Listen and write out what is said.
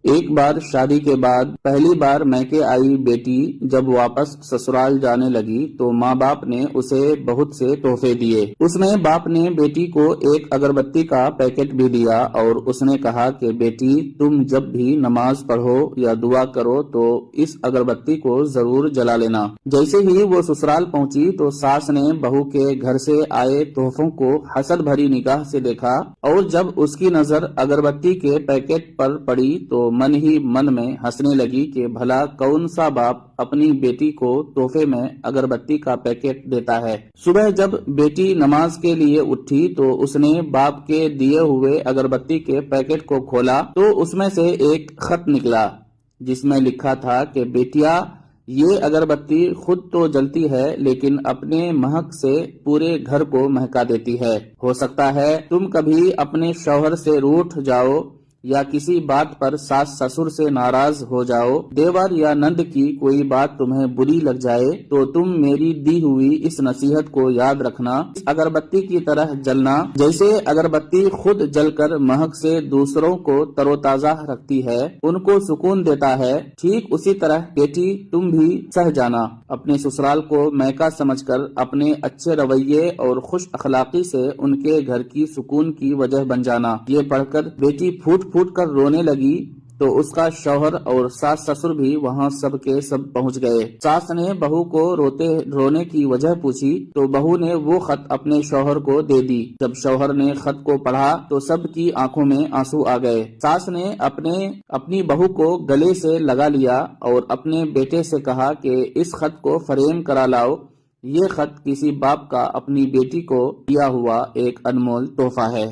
ایک بار شادی کے بعد پہلی بار میکے آئی بیٹی جب واپس سسرال جانے لگی تو ماں باپ نے اسے بہت سے تحفے دیے۔ اس میں باپ نے بیٹی کو ایک اگربتی کا پیکٹ بھی دیا اور اس نے کہا کہ بیٹی تم جب بھی نماز پڑھو یا دعا کرو تو اس اگربتی کو ضرور جلا لینا۔ جیسے ہی وہ سسرال پہنچی تو ساس نے بہو کے گھر سے آئے تحفوں کو حسد بھری نگاہ سے دیکھا اور جب اس کی نظر اگربتی کے پیکٹ پر پڑی تو من ہی من میں ہنسنے لگی کہ بھلا کون سا باپ اپنی بیٹی کو تحفے میں اگربتی کا پیکٹ دیتا ہے۔ صبح جب بیٹی نماز کے لیے اٹھی تو اس نے باپ کے دیے ہوئے اگربتی کے پیکٹ کو کھولا تو اس میں سے ایک خط نکلا جس میں لکھا تھا کہ بیٹیا یہ اگربتی خود تو جلتی ہے لیکن اپنے مہک سے پورے گھر کو مہکا دیتی ہے۔ ہو سکتا ہے تم کبھی اپنے شوہر سے روٹھ جاؤ یا کسی بات پر ساس سسر سے ناراض ہو جاؤ، دیور یا نند کی کوئی بات تمہیں بری لگ جائے تو تم میری دی ہوئی اس نصیحت کو یاد رکھنا، اس اگربتی کی طرح جلنا۔ جیسے اگربتی خود جل کر مہک سے دوسروں کو تر و تازہ رکھتی ہے، ان کو سکون دیتا ہے، ٹھیک اسی طرح بیٹی تم بھی سہ جانا، اپنے سسرال کو میکا سمجھ کر اپنے اچھے رویے اور خوش اخلاقی سے ان کے گھر کی سکون کی وجہ بن جانا۔ یہ پڑھ کر بیٹی پھوٹ کر رونے لگی تو اس کا شوہر اور ساس سسر بھی وہاں سب کے سب پہنچ گئے۔ ساس نے بہو کو رونے کی وجہ پوچھی تو بہو نے وہ خط اپنے شوہر کو دے دی۔ جب شوہر نے خط کو پڑھا تو سب کی آنکھوں میں آنسو آ گئے۔ ساس نے اپنی بہو کو گلے سے لگا لیا اور اپنے بیٹے سے کہا کہ اس خط کو فریم کرا لاؤ، یہ خط کسی باپ کا اپنی بیٹی کو دیا ہوا ایک انمول تحفہ ہے۔